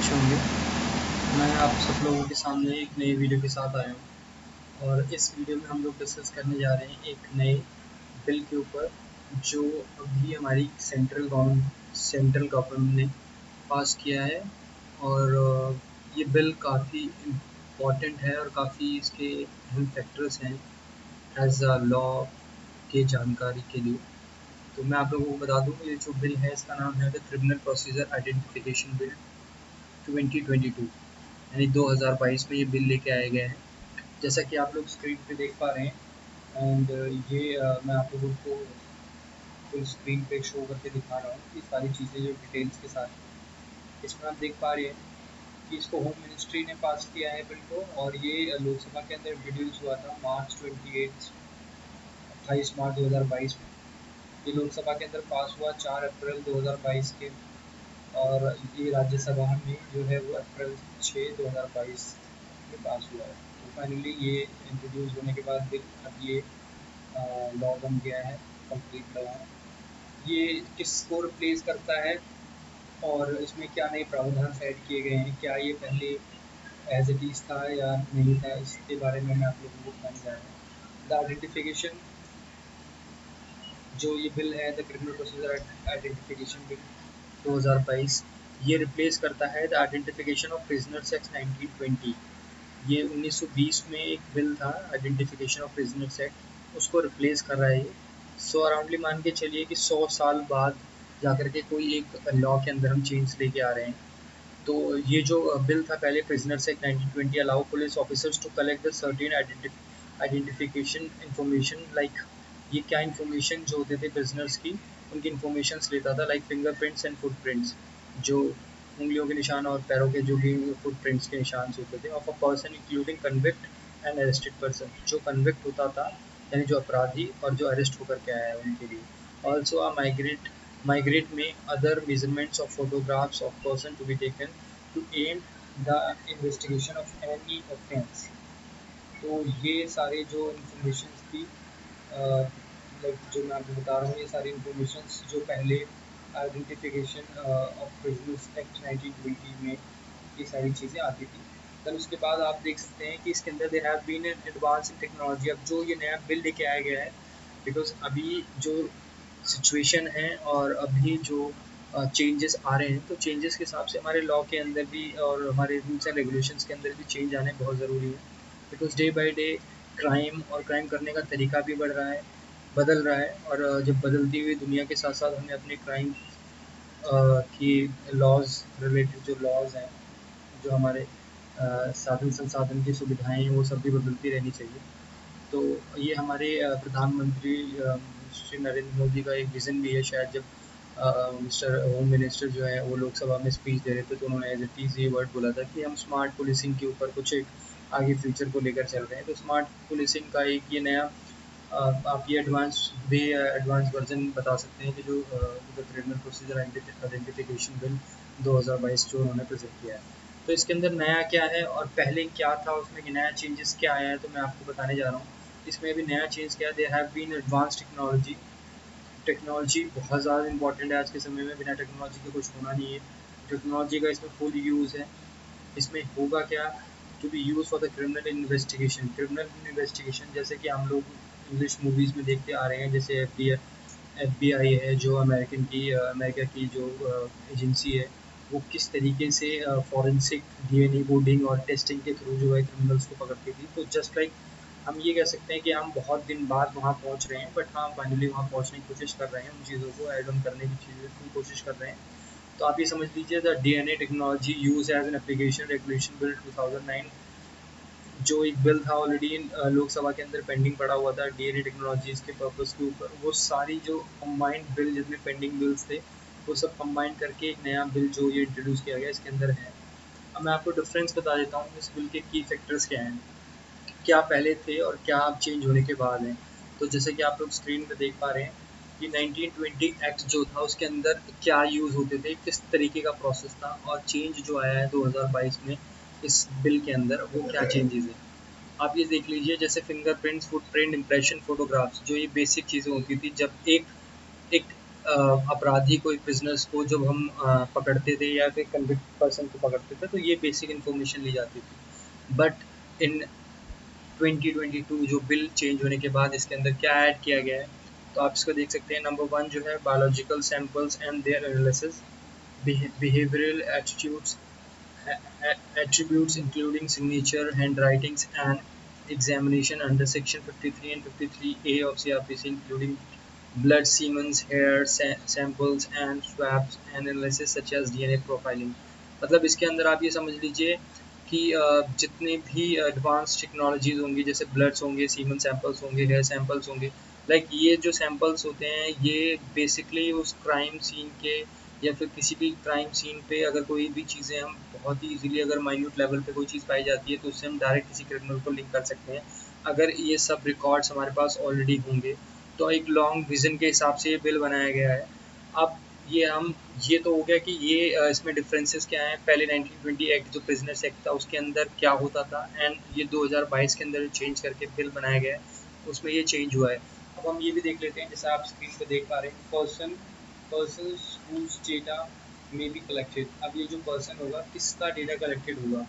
अच्छे होंगे। मैं आप सब लोगों के सामने एक नई वीडियो के साथ आया हूँ और इस वीडियो में हम लोग डिस्कस करने जा रहे हैं एक नए बिल के ऊपर जो अभी हमारी सेंट्रल गवर्नमेंट ने पास किया है। और ये बिल काफ़ी इम्पॉर्टेंट है और काफ़ी इसके अहम फैक्टर्स हैं एज अ लॉ के जानकारी के लिए। तो मैं आप लोगों को बता दूँ, ये जो बिल है इसका नाम है the criminal procedure identification bill 2022, यानी 2022 में ये बिल लेके आए गए हैं। जैसा कि आप लोग स्क्रीन पे देख पा रहे हैं एंड ये मैं आप लोगों को फुल स्क्रीन पे शो करके दिखा रहा हूँ ये सारी चीज़ें जो डिटेल्स के साथ हैं। इसमें आप देख पा रहे हैं कि इसको होम मिनिस्ट्री ने पास किया है बिल को, और ये लोकसभा के अंदर इंट्रोड्यूस हुआ था मार्च 28 मार्च 2022 में। ये लोकसभा के अंदर पास हुआ 4 अप्रैल 2022 के, और ये राज्यसभा में जो है वो अप्रैल 6 2022 में पास हुआ है। तो फाइनली ये इंट्रोड्यूस होने के बाद बिल अब ये लॉ बन गया है, कंप्लीट लॉ है। ये किसको रिप्लेस करता है और इसमें क्या नए प्रावधान ऐड किए गए हैं, क्या ये पहले एज इट इज़ था या नहीं था, इसके बारे में मैं आप लोगों को बताने जा रहा हूँ। द आइडेंटिफिकेशन, जो ये बिल है the criminal procedure identification bill 2022, ये रिप्लेस करता है the identification of prisoners act 1920। ये 1920 में एक बिल था आइडेंटिफिकेशन ऑफ प्रिजनर्स एक्ट, उसको रिप्लेस कर रहा है ये। सो अराउंडली मान के चलिए कि 100 साल बाद जाकर के कोई एक लॉ के अंदर हम चेंज लेके आ रहे हैं। तो ये जो बिल था पहले prisoners act 1920 allow police officers to collect the certain identification information, like ये क्या इन्फॉर्मेशन जो होते थे प्रिजनर्स की, उनकी इन्फॉर्मेशंस लेता था, लाइक फिंगरप्रिंट्स एंड फुटप्रिंट्स, जो उंगलियों के निशान और पैरों के जो भी फुटप्रिंट्स के निशान होते थे, of a person including convict and arrested person, जो कन्विक्ट होता था यानी जो अपराधी और जो अरेस्ट होकर के आया है उनके लिए। ऑल्सो अ माइग्रेट में other measurements of photographs of person to be taken to aid the investigation of any offence. तो ये सारे जो इन्फॉर्मेशन थी, लाइक जो मैं आपको बता रहा हूँ, ये सारी इन्फॉर्मेशन जो पहले आइडेंटिफिकेशन ऑफ प्रिजनर्स एक्ट 1920 में ये सारी चीज़ें आती थी। देन उसके बाद आप देख सकते हैं कि इसके अंदर they have been an advance in technology. अब जो ये नया बिल लेके आया गया है, बिकॉज अभी जो सिचुएशन है और अभी जो चेंजेस आ रहे हैं, तो चेंजेस के हिसाब से हमारे लॉ के अंदर भी और हमारे रूल्स एंड रेगुलेशंस के अंदर भी चेंज आने बहुत ज़रूरी है। Because day by day crime और क्राइम करने का तरीका भी बदल रहा है, और जब बदलती हुई दुनिया के साथ साथ हमें अपने क्राइम की लॉज रिलेटेड जो लॉज हैं, जो हमारे साधन संसाधन की सुविधाएं हैं, वो सब भी बदलती रहनी चाहिए। तो ये हमारे प्रधानमंत्री श्री नरेंद्र मोदी का एक विज़न भी है। शायद जब मिस्टर होम मिनिस्टर जो है वो लोकसभा में स्पीच दे रहे थे, तो उन्होंने एज इट इज़ ये वर्ड बोला था कि हम स्मार्ट पुलिसिंग के ऊपर कुछ एक आगे फ्यूचर को लेकर चल रहे हैं। तो स्मार्ट पुलिसिंग का एक ये नया आप ये एडवांस वर्जन बता सकते हैं कि जो the criminal procedure identification bill 2022 जो उन्होंने प्रेजेंट किया है। तो इसके अंदर नया क्या है और पहले क्या था, उसमें कि नया चेंजेस क्या आया है, तो मैं आपको बताने जा रहा हूँ। इसमें भी नया चेंज क्या है, there have been advance technology. Technology बहुत ज़्यादा इंपॉर्टेंट है आज के समय में, बिना टेक्नोलॉजी के कुछ होना नहीं है। टेक्नोलॉजी का इसमें फुल यूज़ है। इसमें होगा क्या, to be use for the criminal investigation, जैसे कि हम लोग इंग्लिश मूवीज़ में देखते आ रहे हैं, जैसे FBI है जो अमेरिका की जो एजेंसी है, वो किस तरीके से फॉरेंसिक DNA कोडिंग और टेस्टिंग के थ्रू जो है क्रिमिनल्स को पकड़ती थी। तो जस्ट लाइक हम ये कह सकते हैं कि हम बहुत दिन बाद वहाँ पहुँच रहे हैं, बट हाँ फाइनली वहाँ पहुँचने की कोशिश कर रहे हैं, उन चीज़ों को एड ऑन करने की चीज़ों की कोशिश कर रहे हैं। तो आप ये समझ लीजिए the DNA technology use as an application regulation bill 2009, जो एक बिल था ऑलरेडी लोकसभा के अंदर पेंडिंग पड़ा हुआ था DNA टेक्नोलॉजीज के पर्पस के ऊपर। वो सारी जो कंबाइंड बिल जितने पेंडिंग बिल्स थे, वो सब कंबाइन करके एक नया बिल जो ये इंट्रोड्यूस किया गया इसके अंदर है। अब मैं आपको डिफरेंस बता देता हूँ इस बिल के की फैक्टर्स क्या हैं, क्या पहले थे और क्या अब चेंज होने के बाद हैं। तो जैसे कि आप लोग स्क्रीन पे देख पा रहे हैं कि 1920 एक्ट जो था उसके अंदर क्या यूज़ होते थे, किस तरीके का प्रोसेस था, और चेंज जो आया है 2022 में इस बिल के अंदर वो क्या चेंजेस हैं। आप ये देख लीजिए, जैसे फिंगरप्रिंट्स, फुटप्रिंट, इम्प्रेशन, फोटोग्राफ्स, जो ये बेसिक चीज़ें होती थी। जब एक एक अपराधी कोई प्रिजनर्स को जब हम पकड़ते थे या फिर कन्विक्ट पर्सन को पकड़ते थे तो ये बेसिक इन्फॉर्मेशन ली जाती थी। बट इन 2022 जो बिल चेंज होने के बाद इसके अंदर क्या ऐड किया गया है, तो आप इसको देख सकते हैं। नंबर वन जो है biological samples and their analysis, behavioral attributes including signature, handwritings, and examination under Section 53 and 53A of CRPC, including blood, semen, hair samples, and swabs and analysis such as DNA profiling। मतलब इसके अंदर आप ये समझ लीजिए कि जितने भी एडवांस टेक्नोलॉजीज होंगी, जैसे ब्लड्स होंगे, सीमन सैंपल्स होंगे, हेयर सैंपल्स होंगे, लाइक ये जो सैंपल्स होते हैं ये बेसिकली उस क्राइम सीन के या फिर किसी भी क्राइम सीन पे अगर कोई भी चीज़ें हम बहुत ही इजीली अगर माइन्यूट लेवल पे कोई चीज़ पाई जाती है तो उससे हम डायरेक्ट किसी क्रिमिनल को लिंक कर सकते हैं। अगर ये सब रिकॉर्ड्स हमारे पास ऑलरेडी होंगे तो एक लॉन्ग विजन के हिसाब से ये बिल बनाया गया है। अब ये तो हो गया कि ये इसमें डिफरेंसेस क्या हैं। पहले 1920 एक्ट जो प्रिजनर्स एक्ट था उसके अंदर क्या होता था, एंड ये 2022 के अंदर चेंज करके बिल बनाया गया है उसमें ये चेंज हुआ है। अब हम ये भी देख लेते हैं, जैसे आप स्क्रीन पर देख पा रहे हैं, persons whose data may be collected। अब ये जो पर्सन होगा किसका डेटा कलेक्टेड होगा,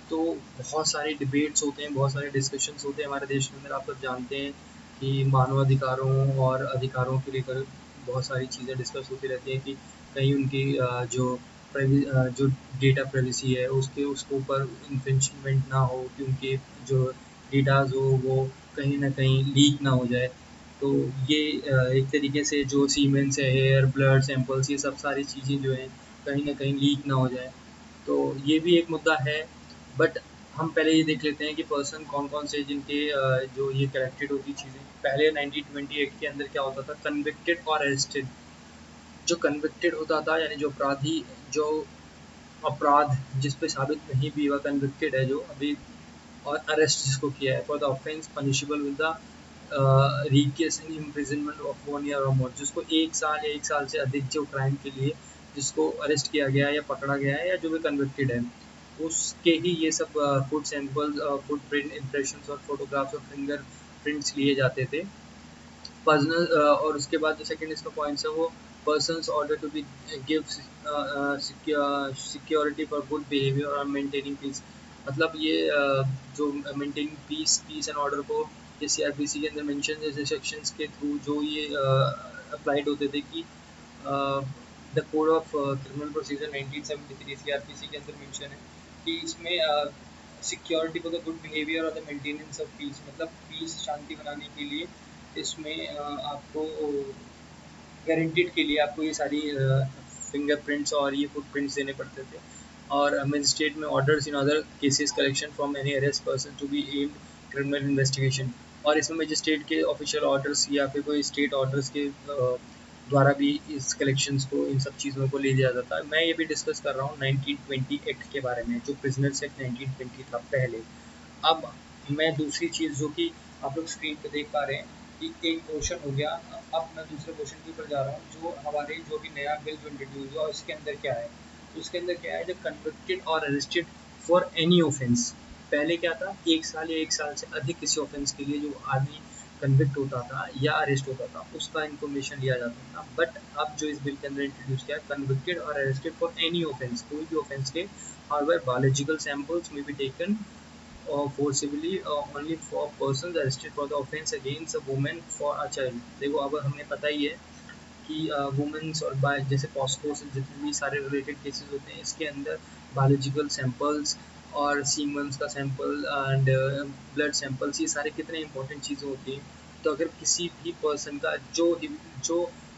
तो बहुत सारे डिबेट्स होते हैं, बहुत सारे डिस्कशंस होते हैं हमारे देश के अंदर। आप सब जानते हैं कि मानवाधिकारों और अधिकारों को लेकर बहुत सारी चीज़ें डिस्कस होती रहती हैं कि कहीं उनकी जो डेटा प्राइवेसी है उसके उसके ऊपर इन्फ्रिंचमेंट ना हो, कि उनके जो डेटाज हो वो कहीं ना कहीं लीक ना हो जाए। तो ये एक तरीके से जो सीमेंस है, हेयर, ब्लड सैंपल्स, ये सब सारी चीज़ें जो हैं कहीं ना कहीं लीक ना हो जाए, तो ये भी एक मुद्दा है। बट हम पहले ये देख लेते हैं कि पर्सन कौन कौन से जिनके जो ये कलेक्टेड होती चीज़ें। पहले 1928 के अंदर क्या होता था, कन्विक्टेड और अरेस्टेड। जो कन्विक्टेड होता था यानी जो अपराधी, जो अपराध जिस पे साबित नहीं भी हुआ, कन्विक्टेड है जो अभी, और अरेस्ट जिसको किया है for the offence punishable with the रिकेसिंग इम्प्रिजनमेंट ऑफ 1 ईयर और मोर, जिसको 1 साल या 1 साल से अधिक जो क्राइम के लिए जिसको अरेस्ट किया गया है या पकड़ा गया है या जो भी कन्विक्टेड है, उसके ही ये सब food samples, foot print impression और फोटोग्राफ्स और फिंगर प्रिंट्स लिए जाते थे। पर्सनल और उसके बाद जो सेकंड इसका पॉइंट्स है वो persons order to be give security for good behaviour और मेंटेनिंग पीस। मतलब ये जो मेंटेनिंग पीस एंड ऑर्डर को ये सीआरपीसी के अंदर मेंशन जैसे सेक्शंस के थ्रू जो ये अप्लाइड होते थे कि the code of criminal procedure 1973 CrPC के अंदर मेंशन है कि इसमें security for the good behaviour और द मेंटेनेंस ऑफ पीस, मतलब पीस शांति बनाने के लिए इसमें आपको गारंटीड के लिए आपको ये सारी फिंगरप्रिंट्स और ये फुटप्रिंट्स देने पड़ते थे। और मजिस्ट्रेट में orders in other cases collection from any arrest person to be aimed criminal investigation. और इसमें मजिस्ट्रेट के ऑफिशियल ऑर्डर्स या फिर कोई स्टेट ऑर्डर्स के द्वारा भी इस कलेक्शंस को, इन सब चीज़ों को ले लिया जाता है। मैं ये भी डिस्कस कर रहा हूँ 1920 एक्ट के बारे में, जो प्रिजनर्स एक्ट 1920 था पहले। अब मैं दूसरी चीज़ जो कि आप लोग स्क्रीन पे देख पा रहे हैं कि एक क्वेश्चन हो गया, अब मैं दूसरे क्वेश्चन के ऊपर जा रहा हूँ जो हमारे जो भी नया बिल जो इंट्रोड्यूस हुआ उसके अंदर क्या है। तो उसके अंदर क्या है, जब कन्विक्टेड और अरेस्टेड फॉर एनी ऑफेंस। पहले क्या था, 1 साल या 1 साल से अधिक किसी ऑफेंस के लिए जो आदमी कन्विक्ट होता था या अरेस्ट होता था उसका इन्फॉर्मेशन लिया जाता था। बट अब जो इस बिल के अंदर इंट्रोड्यूस किया है, कन्विक्टेड और अरेस्टेड फॉर एनी ऑफेंस, कोई भी ऑफेंस के however biological samples may be taken forcibly only for persons arrested for the offence against a woman for a child। देखो अब हमें पता ही है कि वुमेन्स और जैसे पॉस्को से जितने भी सारे रिलेटेड केसेस होते हैं इसके अंदर बायोलॉजिकल सैंपल्स और सीमन्स का सैंपल एंड ब्लड सैंपल्स, ये सारे कितने इंपॉर्टेंट चीज़ें होती हैं। तो अगर किसी भी पर्सन का जो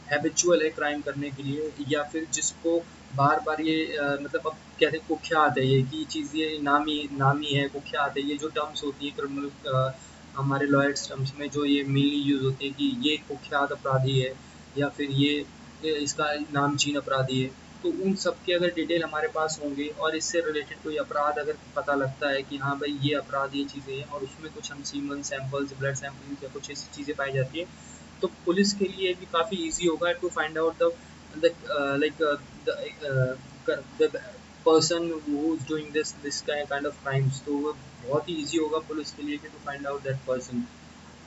हैबिचुअल है क्राइम करने के लिए या फिर जिसको बार बार ये मतलब अब कहते हैं कुख्यात है, ये की चीज़ ये नामी है, कुख्यात है, ये जो टर्म्स होती है क्रिमिनल हमारे लॉयर्स टर्म्स में जो ये मेनली यूज़ होती है कि ये कुख्यात अपराधी है या फिर ये इसका नामचीन अपराधी है। तो उन सब के अगर डिटेल हमारे पास होंगे और इससे रिलेटेड कोई अपराध अगर पता लगता है कि हाँ भाई ये अपराध, ये चीज़ें हैं और उसमें कुछ हम सीमन सैंपल्स, ब्लड सैंपलिंग या कुछ ऐसी चीज़ें पाई जाती है, तो पुलिस के लिए भी काफ़ी ईजी होगा to find out the like the person who is doing this kind of crimes. तो वो बहुत ही ईजी होगा पुलिस के लिए कि to find out that person.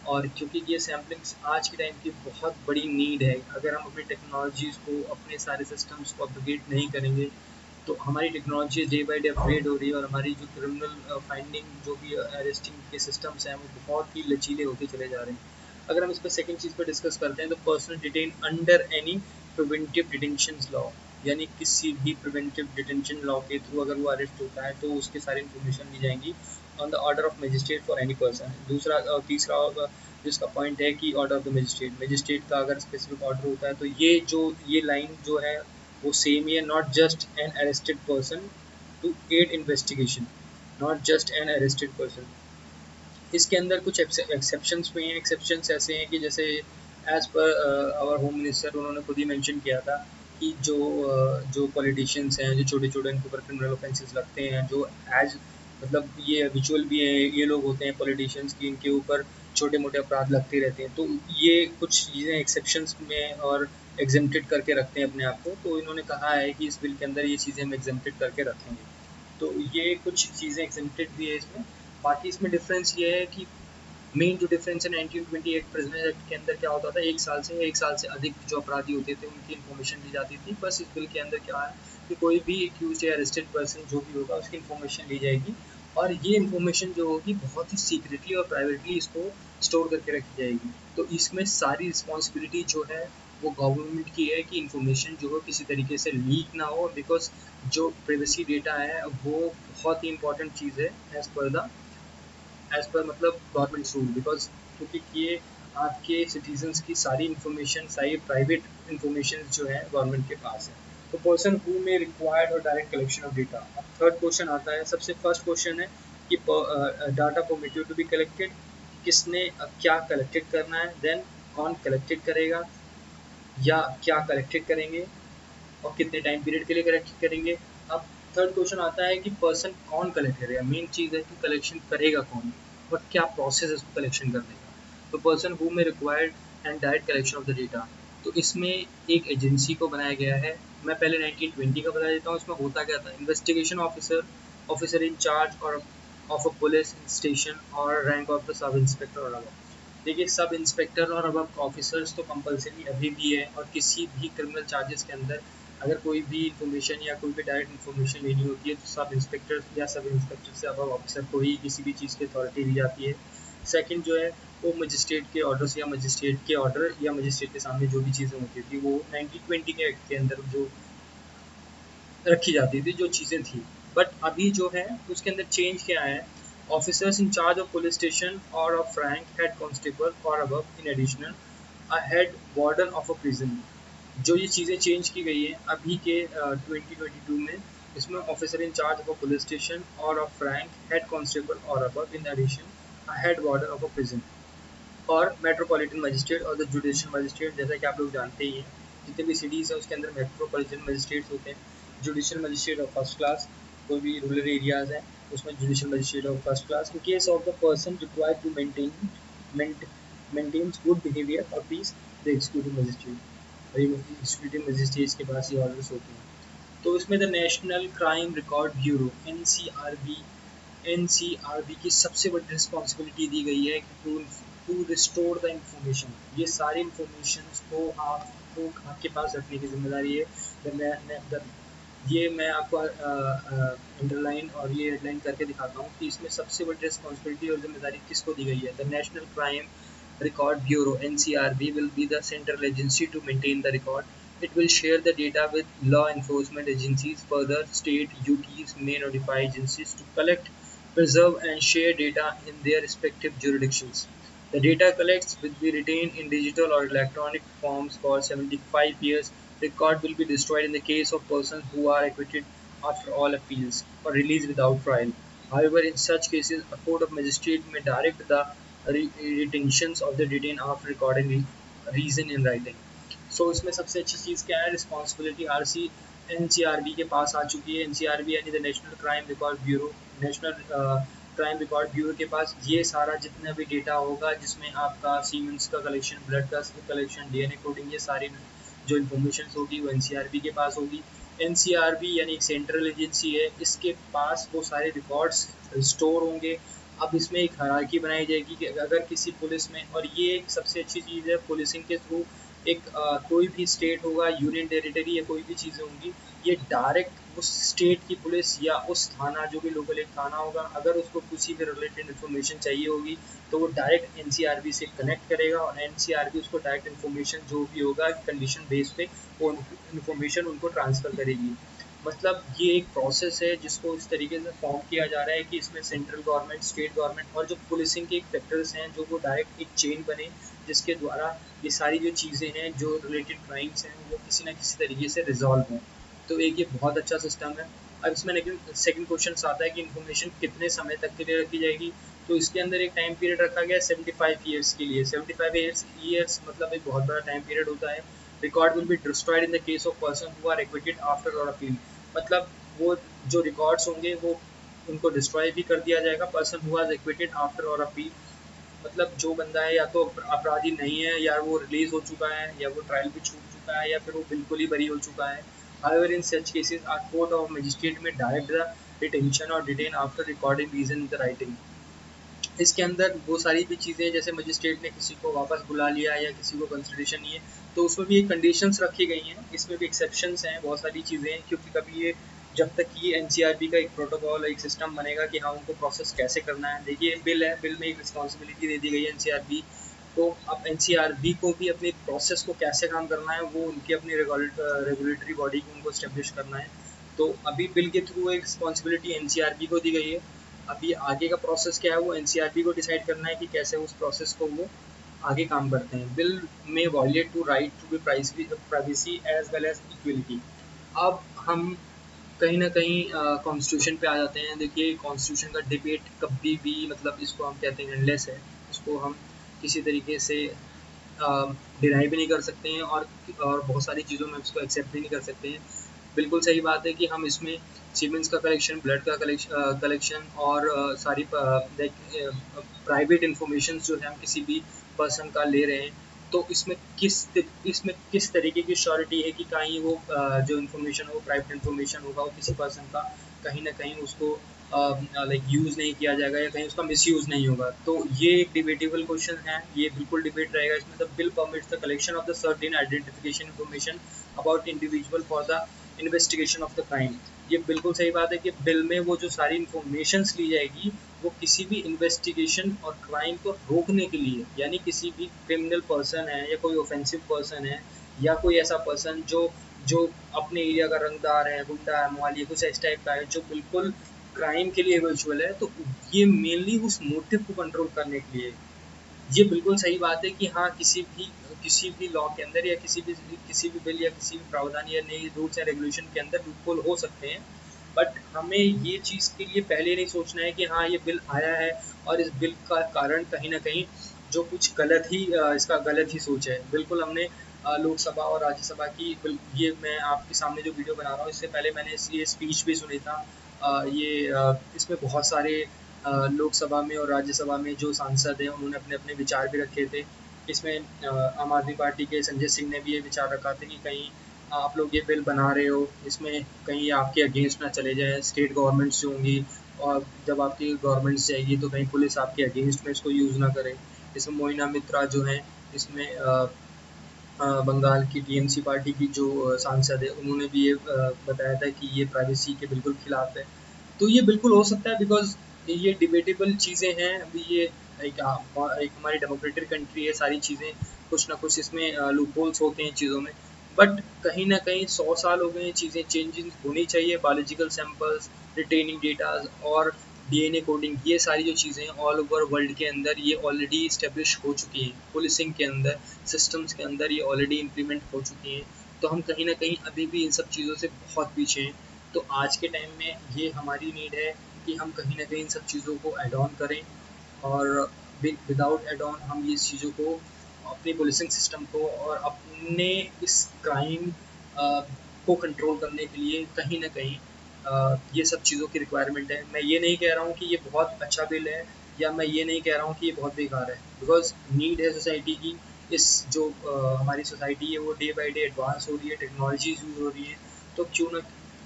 और क्योंकि ये सैम्पलिंग्स आज के टाइम की बहुत बड़ी नीड है, अगर हम अपनी टेक्नोलॉजीज़ को, अपने सारे सिस्टम्स को अपग्रेड नहीं करेंगे तो हमारी technology day by day upgrade हो रही है और हमारी जो क्रिमिनल फाइंडिंग जो भी अरेस्टिंग के सिस्टम्स हैं वो बहुत ही लचीले होते चले जा रहे हैं। अगर हम इस पर सेकेंड चीज़ पर डिस्कस करते हैं तो person detain under any preventive detention law, यानी किसी भी प्रिवेंटिव डिटेंशन लॉ के थ्रू अगर वो अरेस्ट होता है तो उसके सारी इन्फॉर्मेशन ली जाएंगी on the order of magistrate for any person. दूसरा तीसरा जिसका पॉइंट है कि order of the magistrate, magistrate का अगर स्पेसिफिक ऑर्डर होता है तो ये लाइन जो है वो सेम ही है, not just an arrested person to aid investigation, not just an arrested person. इसके अंदर कुछ एक्सेप्शंस भी हैं। एक्सेप्शंस ऐसे हैं कि जैसे as per hour home minister उन्होंने खुद ही मेंशन किया था कि जो पॉलिटिशियंस हैं, जो छोटे छोटे इनके ऊपर क्रिमिनल ऑफेंसेस लगते हैं, जो एज मतलब ये विजुअल भी है, ये लोग होते हैं पॉलिटिशियंस की, इनके ऊपर छोटे मोटे अपराध लगते रहते हैं, तो ये कुछ चीज़ें एक्सेप्शंस में और एग्जेम्प्टेड करके रखते हैं अपने आप को। तो इन्होंने कहा है कि इस बिल के अंदर ये चीज़ें हम एग्जेम्प्टेड करके रखेंगे, तो ये कुछ चीज़ें एग्जेम्प्टेड भी है इसमें। बाकी इसमें डिफरेंस ये है कि मेन जो डिफरेंस है 1928 प्रिजनर एक्ट के अंदर क्या होता था, एक साल से अधिक जो अपराधी होते थे उनकी इन्फॉर्मेशन ली जाती थी। बस इस बिल के अंदर क्या है कि कोई भी एक्यूज या अरेस्टेड पर्सन जो भी होगा उसकी इन्फॉर्मेशन ली जाएगी और ये इन्फॉर्मेशन जो होगी बहुत ही सीक्रेटली और प्राइवेटली इसको स्टोर करके रखी जाएगी। तो इसमें सारी रिस्पॉन्सिबिलिटी जो है वो गवर्नमेंट की है कि इन्फॉर्मेशन जो हो किसी तरीके से लीक ना हो, बिकॉज जो प्राइवेसी डेटा है वो बहुत ही इंपॉर्टेंट चीज़ है एज पर मतलब गवर्नमेंट रूल, बिकॉज क्योंकि ये आपके सिटीजन्स की सारी इन्फॉर्मेशन, सारी प्राइवेट इन्फॉर्मेशन जो है गवर्नमेंट के पास है। तो पर्सन हु में रिक्वायर्ड और डायरेक्ट कलेक्शन ऑफ डेटा। अब थर्ड क्वेश्चन आता है, सबसे फर्स्ट क्वेश्चन है कि data permitted to be collected, किसने क्या कलेक्टेड करना है, देन कौन कलेक्टेड करेगा या क्या कलेक्टेड करेंगे और कितने टाइम पीरियड के लिए कलेक्ट करेंगे। अब थर्ड क्वेश्चन आता है कि पर्सन कौन कलेक्ट करेगा। मेन चीज़ है कि कलेक्शन करेगा कौन और क्या प्रोसेस है उसको कलेक्शन करने का। तो पर्सन हु में required and direct collection of the data, तो इसमें एक एजेंसी को बनाया गया है। मैं पहले 1920 का बता देता हूँ। इसमें होता क्या था, investigation officer, officer in charge और ऑफ अ पुलिस स्टेशन और rank of the sub inspector और अबव। देखिए सब इंस्पेक्टर और अबव ऑफिसर्स तो कंपलसरी अभी भी है, और किसी भी क्रिमिनल चार्जेस के अंदर अगर कोई भी इन्फॉर्मेशन या कोई भी डायरेक्ट इन्फॉर्मेशन लेनी होती है तो सब इंस्पेक्टर या सब इंस्पेक्टर से अबव ऑफिसर को ही किसी भी चीज़ की अथॉरिटी दी जाती है। सेकंड जो है वो मजिस्ट्रेट के ऑर्डर्स या मजिस्ट्रेट के ऑर्डर या मजिस्ट्रेट के सामने जो भी चीज़ें होती थी वो 1920 के एक्ट के अंदर जो रखी जाती थी, जो चीज़ें थी। बट अभी जो है उसके अंदर चेंज क्या है, officers in charge of police station और ऑफ रैंक हेड कांस्टेबल और above in additional a head warden of a prison. जो ये चीज़ें चेंज की गई हैं अभी के 2022 में, इसमें officer in charge of a police station और ऑफ रैंक हेड कांस्टेबल और above in addition a head warden of a prison और मेट्रोपॉलिटन मजिस्ट्रेट और द जुडिशियल मजिस्ट्रेट। जैसा कि आप लोग जानते ही हैं जितने भी सिटीज़ हैं उसके अंदर मेट्रोपॉलिटन मजिस्ट्रेट्स होते हैं। Judicial magistrate of first class, कोई भी रूरल एरियाज़ हैं उसमें judicial magistrate of first class. In case of the person required to maintains good behaviour और peace, the executive magistrate, executive magistrates के पास ये ऑर्डर्स होते हैं। तो इसमें the national crime record bureau NCRB की सबसे बड़ी रिस्पॉन्सिबिलिटी दी गई है कि टू रिस्टोर द इंफॉर्मेशन। ये सारी इंफॉर्मेशन को आपको आपके पास रखने की जिम्मेदारी है। ये मैं आपको अंडरलाइन और ये हेडलाइन करके दिखाता हूँ कि इसमें सबसे बड़ी रिस्पॉन्सिबिलिटी और जिम्मेदारी किसको दी गई है। The national crime Record Bureau (NCRB) will be the central agency to maintain the record. It will share the data with law enforcement agencies. Further, state UTs may notify agencies to collect, preserve, and share data in their respective jurisdictions. The data collected will be retained in digital or electronic forms for 75 years. Record will be destroyed in the case of persons who are acquitted after all appeals or released without trial. However, in such cases, a court of magistrate may direct the retentions of the detained after recording reason in writing. So इसमें सबसे अच्छी चीज़ क्या है, responsibility RC NCRB के पास आ चुकी है। NCRB यानी the national crime record bureau, national crime record bureau के पास ये सारा जितना भी डेटा होगा जिसमें आपका सीमेंस का कलेक्शन, ब्लड का कलेक्शन, डीएनए कोडिंग, ये सारी जो इन्फॉर्मेशन होगी वो एनसीआरबी के पास होगी। एनसीआरबी यानी एक सेंट्रल एजेंसी है, इसके पास वो सारे रिकॉर्ड्स स्टोर होंगे अब इसमें एक हायरार्की बनाई जाएगी कि अगर किसी पुलिस में, और ये एक सबसे अच्छी चीज़ है पुलिसिंग के थ्रू, एक कोई भी स्टेट होगा, यूनियन टेरिटरी या कोई भी चीज़ें होंगी, ये डायरेक्ट उस स्टेट की पुलिस या उस थाना, जो भी लोकल एक थाना होगा, अगर उसको किसी भी रिलेटेड इन्फॉर्मेशन चाहिए होगी तो वो डायरेक्ट एनसीआरबी से कनेक्ट करेगा और एनसीआरबी उसको डायरेक्ट इन्फॉर्मेशन जो भी होगा कंडीशन बेस पे वो इन्फॉर्मेशन उनको ट्रांसफ़र करेगी। मतलब ये एक प्रोसेस है जिसको इस तरीके से फॉर्म किया जा रहा है कि इसमें सेंट्रल गवर्नमेंट, स्टेट गवर्नमेंट और जो पुलिसिंग के एक फैक्टर्स हैं, जो वो डायरेक्ट एक चेन बने, जिसके द्वारा ये सारी जो चीज़ें हैं, जो रिलेटेड क्राइम्स हैं, वो किसी ना किसी तरीके से रिजॉल्व हों। तो एक ये बहुत अच्छा सिस्टम है। अब इसमें लेकिन सेकंड क्वेश्चन आता है कि इन्फॉर्मेशन कितने समय तक के लिए रखी जाएगी। तो इसके अंदर एक टाइम पीरियड रखा गया है 75 ईयर्स के लिए। 75 ईयर्स मतलब एक बहुत बड़ा टाइम पीरियड होता है। Record will be destroyed in the case of person who are acquitted after और अपील। मतलब वो जो रिकॉर्ड्स होंगे वो उनको डिस्ट्रॉय भी कर दिया जाएगा, person who was acquitted after और अपील। मतलब जो बंदा है या तो अपराधी नहीं है, या वो रिलीज हो चुका है, या वो ट्रायल भी छूट चुका है, या फिर वो बिल्कुल ही बरी हो चुका है। However, in such cases, a court or magistrate may direct the detention or detain after recording reason in the writing. इसके अंदर वो सारी भी चीज़ें, जैसे मजिस्ट्रेट ने किसी को वापस बुला लिया या किसी को कंसिडरेशन नहीं है, तो उसमें भी एक कंडीशंस रखी गई हैं। इसमें भी एक्सेप्शंस हैं, बहुत सारी चीज़ें हैं, क्योंकि कभी ये जब तक ये एनसीआरबी का एक प्रोटोकॉल, एक सिस्टम बनेगा कि हाँ उनको प्रोसेस कैसे करना है। देखिए बिल है, बिल में एक रिस्पॉन्सिबिलिटी दे दी गई है एनसीआरबी को। अब एनसीआरबी को भी अपनी प्रोसेस को कैसे काम करना है, वो उनकी अपनी रेगुलेटरी बॉडी को उनको स्टेब्लिश करना है। तो अभी बिल के थ्रू एक रिस्पॉन्सिबिलिटी एनसीआरबी को दी गई है। अभी आगे का प्रोसेस क्या है, वो एनसीआरबी को डिसाइड करना है कि कैसे उस प्रोसेस को वो आगे काम करते हैं। बिल में violate to right to be privacy as well as equality. अब हम कहीं ना कहीं कॉन्स्टिट्यूशन पे आ जाते हैं। देखिए कॉन्स्टिट्यूशन का डिबेट कभी भी, मतलब इसको हम कहते हैं एंडलेस है। इसको हम किसी तरीके से डिनाई भी नहीं कर सकते हैं, और बहुत सारी चीज़ों में इसको एक्सेप्ट भी नहीं कर सकते हैं। बिल्कुल सही बात है कि हम इसमें सीमेंस का कलेक्शन, ब्लड का कलेक्शन और सारी प्राइवेट इंफॉर्मेशन जो है हम किसी भी पर्सन का ले रहे हैं, तो इसमें किस तरीके की श्योरिटी है कि कहीं वो जो इन्फॉर्मेशन हो, प्राइवेट इन्फॉर्मेशन होगा, वो किसी पर्सन का कहीं ना कहीं उसको लाइक यूज़ नहीं किया जाएगा या कहीं उसका मिसयूज़ नहीं होगा। तो ये एक डिबेटेबल क्वेश्चन है, ये बिल्कुल डिबेट रहेगा इसमें। The bill permits the collection of the certain identification information about individual for the investigation of the crime. ये बिल्कुल सही बात है कि बिल में वो जो सारी इन्फॉर्मेशंस ली जाएगी, वो किसी भी इन्वेस्टिगेशन और क्राइम को रोकने के लिए, यानी किसी भी क्रिमिनल पर्सन है या कोई ऑफेंसिव पर्सन है या कोई ऐसा पर्सन जो जो अपने एरिया का रंगदार है, गुंडा है, मवाली, कुछ इस टाइप का है, जो बिल्कुल क्राइम के लिए वर्चुअल है, तो ये मेनली उस मोटिव को कंट्रोल करने के लिए। ये बिल्कुल सही बात है कि हाँ किसी भी लॉ के अंदर या किसी भी बिल या किसी भी प्रावधान या नई रूल्स या रेगुलेशन के अंदर लूपहोल हो सकते हैं। बट हमें ये चीज़ के लिए पहले नहीं सोचना है कि हाँ ये बिल आया है और इस बिल का कारण कहीं ना कहीं जो कुछ गलत ही इसका गलत ही सोच है। बिल्कुल हमने लोकसभा और राज्यसभा की ये मैं आपके सामने जो वीडियो बना रहा हूँ, इससे पहले मैंने ये स्पीच भी सुनी था। इसमें बहुत सारे लोकसभा में और राज्यसभा में जो सांसद हैं उन्होंने अपने अपने विचार भी रखे थे। इसमें आम आदमी पार्टी के संजय सिंह ने भी ये विचार रखा था कि कहीं आप लोग ये बिल बना रहे हो, इसमें कहीं ये आपके अगेंस्ट ना चले जाए। स्टेट गवर्नमेंट्स जो होंगी, और जब आपकी गवर्नमेंट्स जाएगी तो कहीं पुलिस आपके अगेंस्ट में इसको यूज़ ना करे। इसमें मोइना मित्रा जो हैं, इसमें बंगाल की टीएमसी पार्टी की जो सांसद है, उन्होंने भी ये बताया था कि ये प्राइवेसी के बिल्कुल खिलाफ है। तो ये बिल्कुल हो सकता है, बिकॉज ये डिबेटेबल चीज़ें हैं। अभी ये एक हमारी डेमोक्रेटिक कंट्री है, सारी चीज़ें कुछ ना कुछ इसमें लूपहोल्स होते हैं चीज़ों में। बट कहीं ना कहीं 100 साल हो गए हैं, चीज़ें चेंजिंग होनी चाहिए। बायोलॉजिकल सैंपल्स, रिटेनिंग डेटाज और डीएनए कोडिंग, ये सारी जो चीज़ें हैं ऑल ओवर वर्ल्ड के अंदर ये ऑलरेडी इस्टेब्लिश हो चुकी हैं। पुलिसिंग के अंदर, सिस्टम्स के अंदर ये ऑलरेडी इम्प्लीमेंट हो चुकी हैं। तो हम कहीं ना कहीं अभी भी इन सब चीज़ों से बहुत पीछे हैं। तो आज के टाइम में ये हमारी नीड है कि हम कहीं ना कहीं इन सब चीज़ों को एड ऑन करें, और विदाउट एड ऑन हम ये चीज़ों को, अपनी पुलिसिंग सिस्टम को और अपने इस क्राइम को कंट्रोल करने के लिए कहीं ना कहीं ये सब चीज़ों की रिक्वायरमेंट है। मैं ये नहीं कह रहा हूँ कि ये बहुत अच्छा बिल है, या मैं ये नहीं कह रहा हूँ कि ये बहुत बेकार है, बिकॉज नीड है सोसाइटी की। इस जो हमारी सोसाइटी है वो डे बाई डे एडवांस हो रही है, टेक्नोलॉजीज यूज़ हो रही है, तो क्यों ना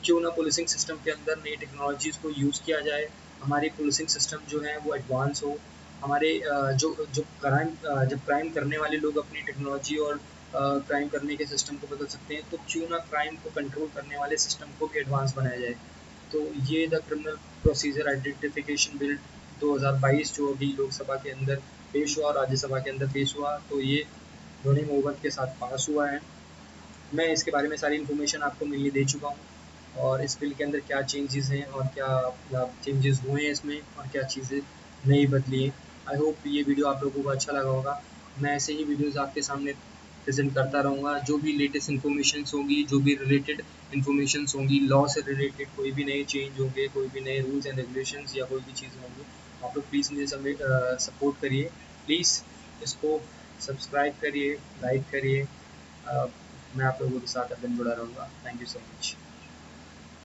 क्यों ना पुलिसिंग सिस्टम के अंदर नई टेक्नोलॉजीज़ को यूज़ किया जाए, हमारी पुलिसिंग सिस्टम जो है वो एडवांस हो, हमारे जो जो जब क्राइम करने वाले लोग अपनी टेक्नोलॉजी और क्राइम करने के सिस्टम को बदल सकते हैं, तो क्यों ना क्राइम को कंट्रोल करने वाले सिस्टम को भी एडवांस बनाया जाए। तो ये the criminal procedure identification bill 2022 जो अभी लोकसभा के अंदर पेश हुआ और राज्यसभा के अंदर पेश हुआ, तो ये ध्वनि बहुमत के साथ पास हुआ है। मैं इसके बारे में सारी इन्फॉर्मेशन आपको मेनली दे चुका हूँ, और इस बिल के अंदर क्या चेंजेस हैं और क्या चेंजेस हुए हैं इसमें और क्या चीज़ें नई बदली हैं। आई होप ये वीडियो आप लोगों को अच्छा लगा होगा। मैं ऐसे ही वीडियोज़ आपके सामने प्रेजेंट करता रहूँगा। जो भी लेटेस्ट इन्फॉर्मेशंस होंगी, जो भी रिलेटेड इन्फॉर्मेशंस होंगी, लॉ से रिलेटेड कोई भी नए चेंज होंगे, कोई भी नए रूल्स एंड रेगुलेशंस या कोई भी चीज़ें होंगी, आप लोग प्लीज़ मुझे सपोर्ट करिए। प्लीज़ इसको सब्सक्राइब करिए, लाइक करिए। मैं आप लोगों के साथ हर दिन जुड़ा रहूँगा। Thank you so much.